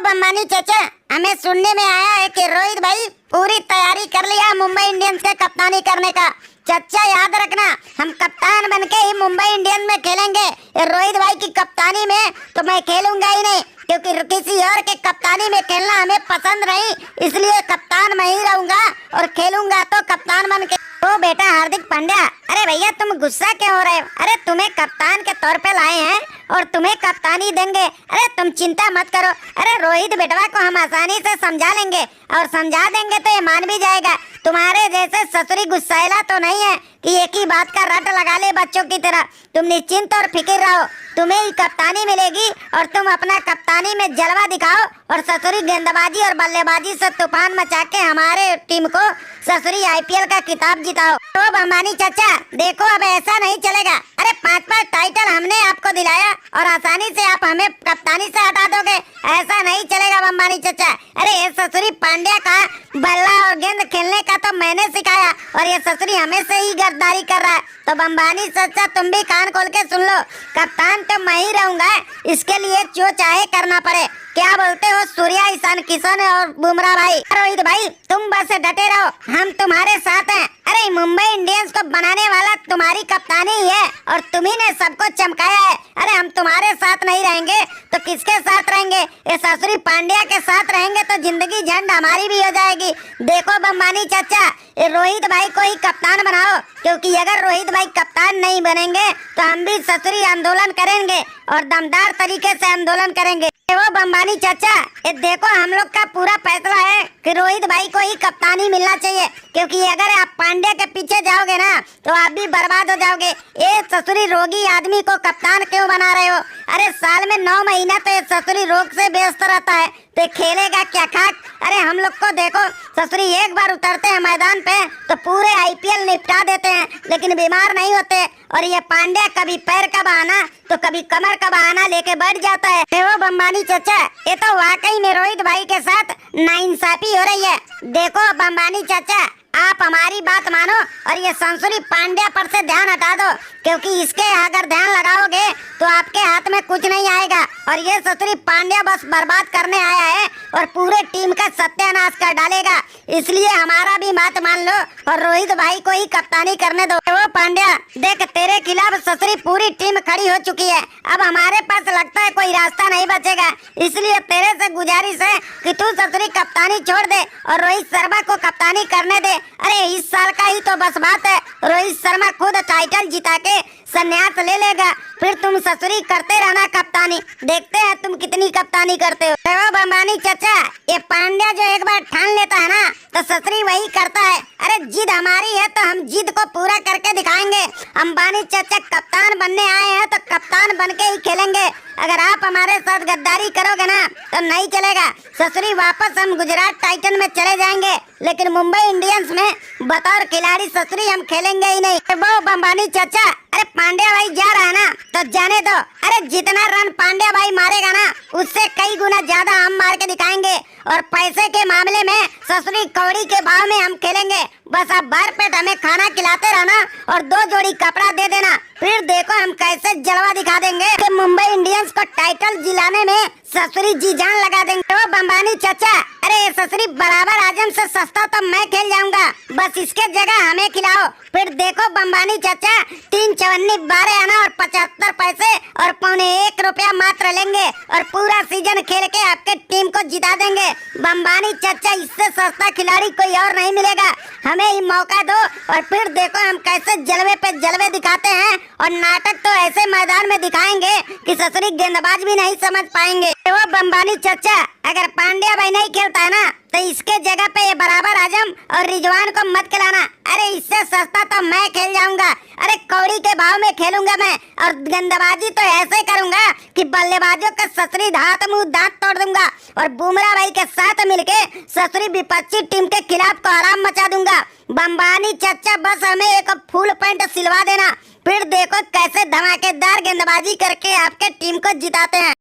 बम्बानी चाचा, हमें सुनने में आया है कि रोहित भाई पूरी तैयारी कर लिया मुंबई इंडियंस के कप्तानी करने का। चाचा याद रखना, हम कप्तान बनके ही मुंबई इंडियंस में खेलेंगे। रोहित भाई की कप्तानी में तो मैं खेलूंगा ही नहीं, क्योंकि किसी और के कप्तानी में खेलना हमें पसंद नहीं, इसलिए कप्तान मैं ही रहूंगा और खेलूंगा तो कप्तान बन के। तो बेटा हार्दिक पांड्या, अरे भैया तुम गुस्सा क्यों हो रहे हो? अरे तुम्हें कप्तान के तौर पे लाए हैं और तुम्हें कप्तानी देंगे। अरे तुम चिंता मत करो। अरे रोहित बेटवा को हम आसानी से समझा लेंगे और समझा देंगे तो ये मान भी जाएगा। तुम्हारे जैसे ससुरी गुस्सैला तो नहीं है कि एक ही बात का रट लगा ले बच्चों की तरह। तुम निश्चिंत और फिक्र रहो, तुम्हें ही कप्तानी मिलेगी और तुम अपना कप्तानी में जलवा दिखाओ और ससुरी गेंदबाजी और बल्लेबाजी से तूफान मचा के हमारे टीम को ससुरी आईपीएल का खिताब जिताओ। तो बम्बानी चाचा देखो, अब ऐसा नहीं चलेगा। अरे 5 टाइटल हमने आपको दिलाया और आसानी से आप हमें कप्तानी से हटा दोगे, ऐसा नहीं चलेगा बम्बानी चाचा। अरे ये ससुरी पांड्या का बल्ला और गेंद खेलने का तो मैंने सिखाया और ये ससुरी हमें से ही गद्दारी कर रहा है। तो बम्बानी चाचा तुम भी कान खोल के सुन लो, कप्तान तो मैं ही रहूंगा, इसके लिए जो चाहे करना पड़े। क्या बोलते हो सूर्या, ईशान किशन और बुमराह भाई? रोहित भाई तुम बस डटे रहो, हम तुम्हारे साथ हैं। अरे मुंबई इंडियंस को बनाने वाला तुम्हारी कप्तानी ही है और तुम्ही ने सबको चमकाया है। अरे हम तुम्हारे साथ नहीं रहेंगे तो किसके साथ रहेंगे? ये ससुरी पांड्या के साथ रहेंगे तो जिंदगी झंड हमारी भी हो जाएगी। देखो बम्बानी चाचा, ये रोहित भाई को ही कप्तान बनाओ, क्योंकि अगर रोहित भाई कप्तान नहीं बनेंगे तो हम भी ससुरी आंदोलन करेंगे और दमदार तरीके से आंदोलन करेंगे। वो बम्बानी चाचा, ये देखो हम लोग का पूरा फैसला है कि रोहित भाई को ही कप्तानी मिलना चाहिए, क्योंकि अगर आप पांड्या के पीछे जाओगे ना तो आप भी बर्बाद हो जाओगे। ये ससुरी रोगी आदमी को कप्तान क्यों बना रहे हो? अरे साल में 9 महीना तो ये ससुरी रोग से व्यस्त रहता है, तो खेलेगा क्या खाक? अरे हम लोग को देखो, ससुरी एक बार उतरते हैं मैदान पे तो पूरे आईपीएल निपटा देते हैं, लेकिन बीमार नहीं होते। और ये पांड्या कभी पैर का बहाना तो कभी कमर का बहाना लेके बैठ जाता है। देखो बम्बानी चाचा, ये तो वाकई में रोहित भाई के साथ नाइंसाफी हो रही है। देखो बम्बानी चाचा, आप हमारी बात मानो और ये ससुरी पांड्या पर से ध्यान हटा दो, क्योंकि इसके अगर ध्यान लगाओगे तो आपके हाथ में कुछ नहीं आएगा और ये ससुरी पांड्या बस बर्बाद करने आया है और पूरे टीम का सत्यानाश कर डालेगा। इसलिए हमारा भी बात मान लो और रोहित भाई को ही कप्तानी करने दो। वो पांड्या देख, तेरे खिलाफ ससुरी पूरी टीम खड़ी हो चुकी है, अब हमारे पास लगता है कोई रास्ता नहीं बचेगा। इसलिए तेरे से गुजारिश है कि तू ससुरी कप्तानी छोड़ दे और रोहित शर्मा को कप्तानी करने दे। अरे इस साल का ही तो बस बात है, रोहित शर्मा खुद टाइटल जिता के संन्यास ले लेगा, फिर तुम ससुरी करते रहना कप्तानी, देखते हैं तुम कितनी कप्तानी करते हो। देखो बम्बानी चाचा, ये पांड्या जो एक बार ठान लेता है ना तो ससुरी वही करता है। अरे जिद हमारी है तो हम जिद को पूरा करके दिखाएंगे। अंबानी चाचा कप्तान बनने आए हैं तो कप्तान बन के ही खेलेंगे। अगर आप हमारे साथ गद्दारी करोगे ना तो नहीं चलेगा। ससुरी वापस हम गुजरात टाइटन में चले जाएंगे, लेकिन मुंबई इंडियंस में बतौर खिलाड़ी ससुरी हम खेलेंगे ही नहीं। वो बम्बानी चाचा, अरे पांड्या भाई जा रहा है ना तो जाने दो। अरे जितना रन पांड्या भाई मारेगा ना उससे कई गुना ज्यादा हम मार के दिखाएंगे और पैसे के मामले में ससुरी कौड़ी के भाव में हम खेलेंगे। बस आप भर पेट हमें खाना खिलाते रहना और 2 जोड़ी कपड़ा दे देना, फिर देखो हम कैसे जलवा दिखा देंगे कि मुंबई इंडियंस को टाइटल जिलाने में ससुरी जी जान लगा देंगे। वो बम्बानी चाचा, अरे ससुरी बराबर आजम से सस्ता तो मैं खेल जाऊंगा, बस इसके जगह हमें खिलाओ। फिर देखो बम्बानी चाचा, 3 चवन्नी 12 आना और 75 पैसे और 1.25 रुपया मात्र लेंगे और पूरा सीजन खेल के आपके टीम को जिता देंगे। बम्बानी चाचा, इससे सस्ता खिलाड़ी कोई और नहीं मिलेगा, हमें ही मौका दो और फिर देखो हम कैसे जलवे पे जलवे दिखाते हैं और नाटक तो ऐसे मैदान में दिखाएंगे कि ससुरी गेंदबाज भी नहीं समझ पाएंगे। वो बम्बानी चाचा, अगर पांड्या भाई नहीं खेलता है ना तो इसके जगह पे ये बराबर आजम और रिजवान को मत खिलाना। अरे इससे सस्ता तो मैं खेल जाऊंगा। अरे कौड़ी के भाव में खेलूंगा मैं और गेंदबाजी तो ऐसे करूंगा कि बल्लेबाजों का ससुरी हाथ मुंह दांत तोड़ दूंगा और बुमराह भाई के साथ मिलके ससुरी विपक्षी टीम के खिलाफ को आराम मचा दूंगा। बम्बानी चाचा, बस हमें एक फुल पैंट सिलवा देना, फिर देखो कैसे धमाकेदार गेंदबाजी करके आपके टीम को जिताते हैं।